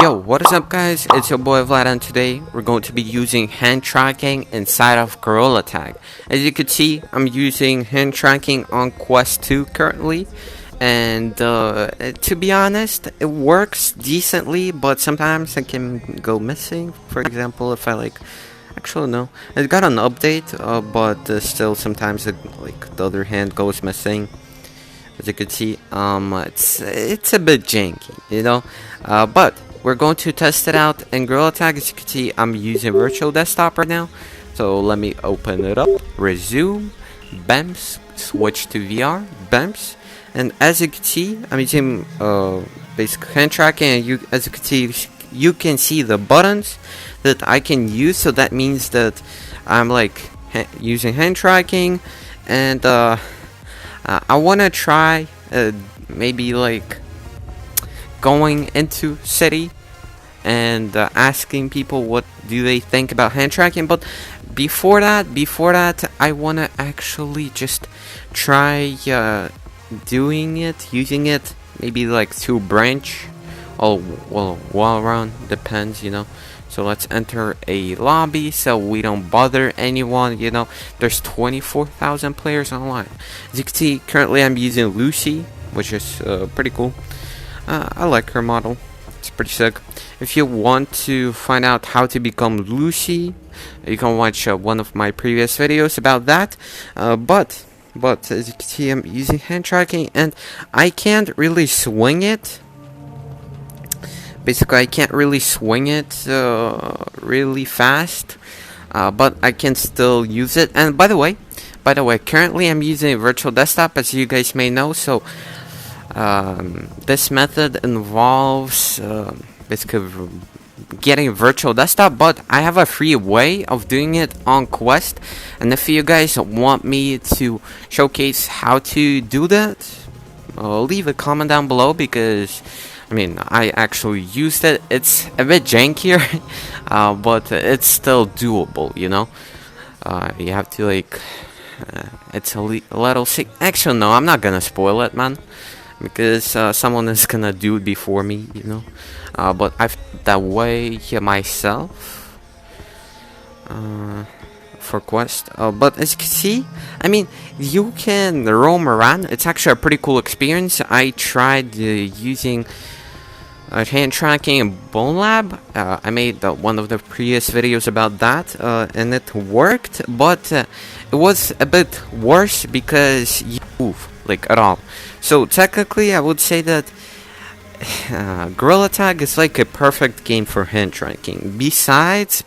Yo, what is up guys? It's your boy Vlad, and today we're going to be using hand tracking inside of Gorilla Tag. As you can see, I'm using hand tracking on Quest 2 currently, and to be honest, it works decently, but sometimes it can go missing. For example, if I actually no, it got an update, but still sometimes the other hand goes missing. As you can see, it's a bit janky, you know, but we're going to test it out in Gorilla Tag. As you can see, I'm using virtual desktop right now. So let me open it up, resume, BEMS, switch to VR, BEMS. And as you can see, I'm using basic hand tracking, and as you can see, you can see the buttons that I can use. So that means that I'm using hand tracking, and I want to try maybe going into city and asking people what do they think about hand tracking. But before that I want to actually just try doing it, using it, maybe to branch. Oh well, while around, depends, you know. So let's enter a lobby so we don't bother anyone, you know. There's 24,000 players online. As you can see, currently I'm using Lucy, which is pretty cool. I like her model. It's pretty sick. If you want to find out how to become Lucy, you can watch one of my previous videos about that. But as you can see, I'm using hand tracking, and I can't really swing it. Basically, I can't really swing it really fast, but I can still use it. And by the way, currently I'm using virtual desktop, as you guys may know. So this method involves basically getting virtual desktop, but I have a free way of doing it on Quest. And if you guys want me to showcase how to do that, leave a comment down below, because I mean, I actually used it. It's a bit jankier, but it's still doable, you know. You have to it's a little sick. Actually, no, I'm not gonna spoil it, man, because someone is gonna do it before me, you know. But I've that way myself for Quest. But as you can see, I mean, you can roam around. It's actually a pretty cool experience. I tried using hand tracking in bonelab. I made one of the previous videos about that, and it worked, but it was a bit worse because you move at all. So technically, I would say that Gorilla Tag is like a perfect game for hand tracking. Besides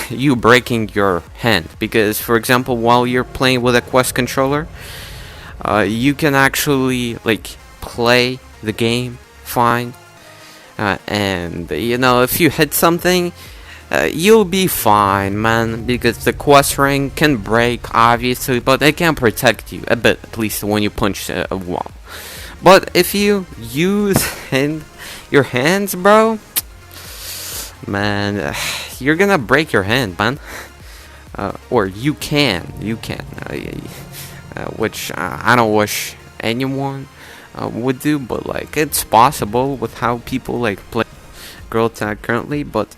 you breaking your hand, because for example, while you're playing with a Quest controller, you can actually play the game fine, and you know, if you hit something, you'll be fine, man, because the Quest ring can break, obviously, but it can protect you a bit, at least when you punch a wall. But if you use your hands, bro, man, you're gonna break your hand, man. Or you can, which I don't wish anyone would do, but it's possible with how people play Gorilla Tag currently. But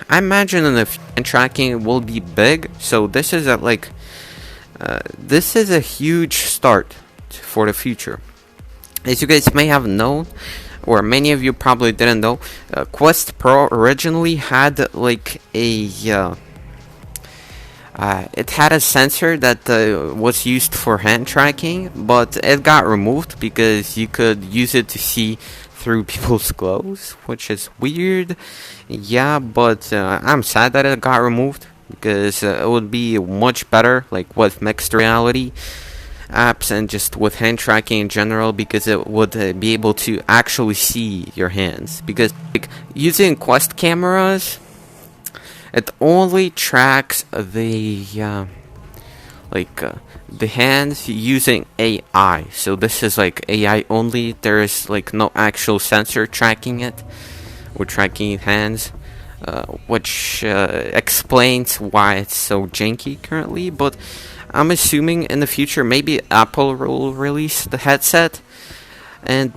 I imagine in the future tracking will be big, so this is this is a huge start for the future. As you guys may have known, or many of you probably didn't know, Quest Pro originally had it had a sensor that was used for hand tracking, but it got removed because you could use it to see through people's clothes, which is weird. Yeah, but I'm sad that it got removed, because it would be much better with mixed reality apps and just with hand tracking in general, because it would be able to actually see your hands. Because using Quest cameras, it only tracks the hands using AI. So this is AI only. There is no actual sensor tracking it or tracking hands, which explains why it's so janky currently. But I'm assuming in the future maybe Apple will release the headset, and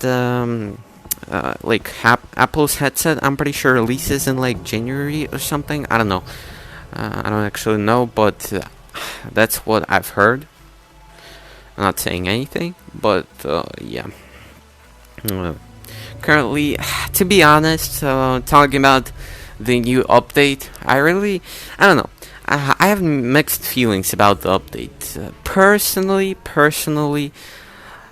like Apple's headset, I'm pretty sure releases in like January or something. I don't know. I don't actually know, but that's what I've heard. I'm not saying anything, but yeah. Currently, to be honest, talking about the new update, I don't know. I have mixed feelings about the update. Personally,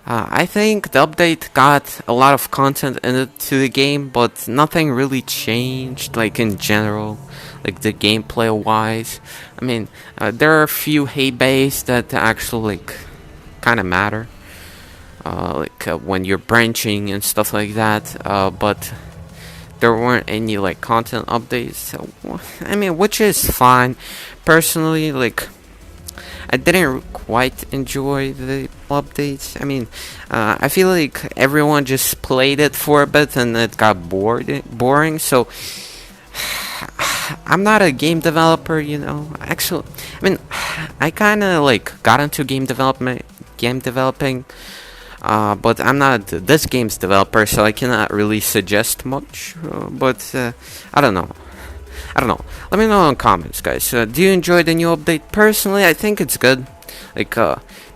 I think the update got a lot of content into the game, but nothing really changed, like in general, like the gameplay wise. I mean, there are a few hay bays that actually like kind of matter, when you're branching and stuff like that. But there weren't any like content updates. So, I mean, which is fine. Personally, like, I didn't quite enjoy the updates. I mean, I feel like everyone just played it for a bit and it got boring. So I'm not a game developer, you know. Actually, I mean, I kind of like got into game developing, but I'm not this game's developer, so I cannot really suggest much. But I don't know. Let me know in the comments, guys. Do you enjoy the new update? Personally, I think it's good. Like,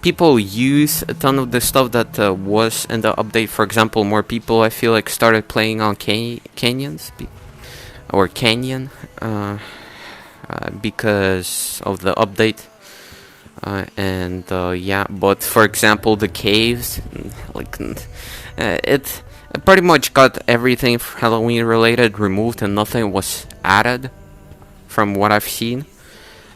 people use a ton of the stuff that was in the update. For example, more people, I feel like, started playing on Canyon, because of the update. Yeah, but for example, the caves, like, it pretty much got everything Halloween related removed and nothing was added from what I've seen.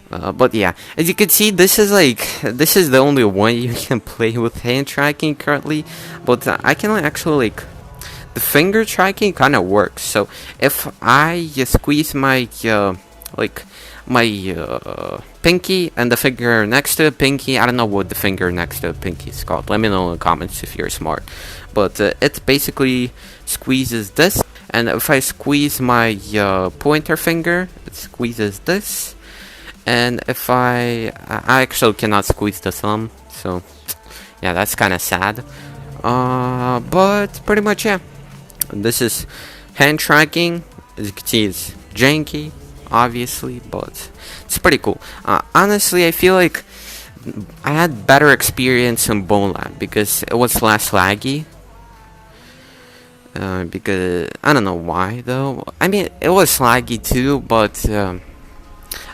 But yeah, as you can see, this is the only one you can play with hand tracking currently. But I can actually, like, the finger tracking kind of works. So if I squeeze my pinky and the finger next to the pinky, I don't know what the finger next to the pinky is called. Let me know in the comments if you're smart. But it basically squeezes this, and if I squeeze my pointer finger, it squeezes this. And if I actually cannot squeeze the thumb, so yeah, that's kind of sad. But pretty much, yeah, this is hand tracking. As you can see, it's janky, obviously, but it's pretty cool. Honestly, I feel like I had better experience in bonelab because it was less laggy. Because I don't know why though. I mean, it was laggy too, but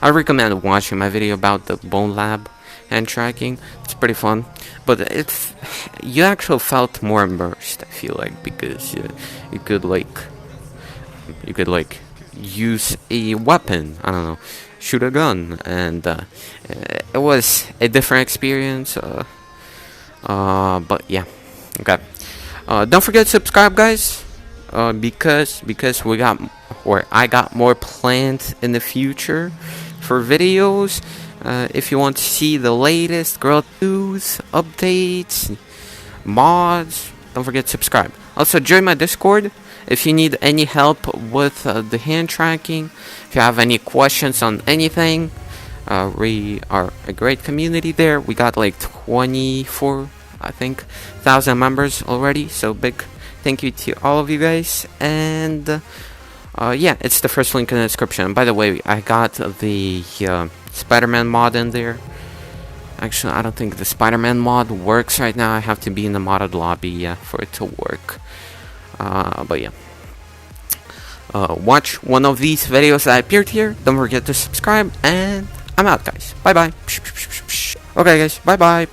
I recommend watching my video about the bonelab hand tracking. It's pretty fun, but you actually felt more immersed, I feel like, because you could like use a weapon. I don't know, shoot a gun, and it was a different experience. But yeah, okay. Don't forget to subscribe, guys, because I got more planned in the future for videos. If you want to see the latest girl news, updates, mods, don't forget to subscribe. Also, join my Discord if you need any help with the hand tracking. If you have any questions on anything, we are a great community there. We got like 24, I think, 1,000 members already. So big thank you to all of you guys. And yeah, it's the first link in the description. By the way, I got the Spider-Man mod in there. Actually, I don't think the Spider-Man mod works right now. I have to be in the modded lobby for it to work. But yeah, watch one of these videos that appeared here. Don't forget to subscribe, and I'm out, guys. Bye bye. Okay, guys. Bye bye.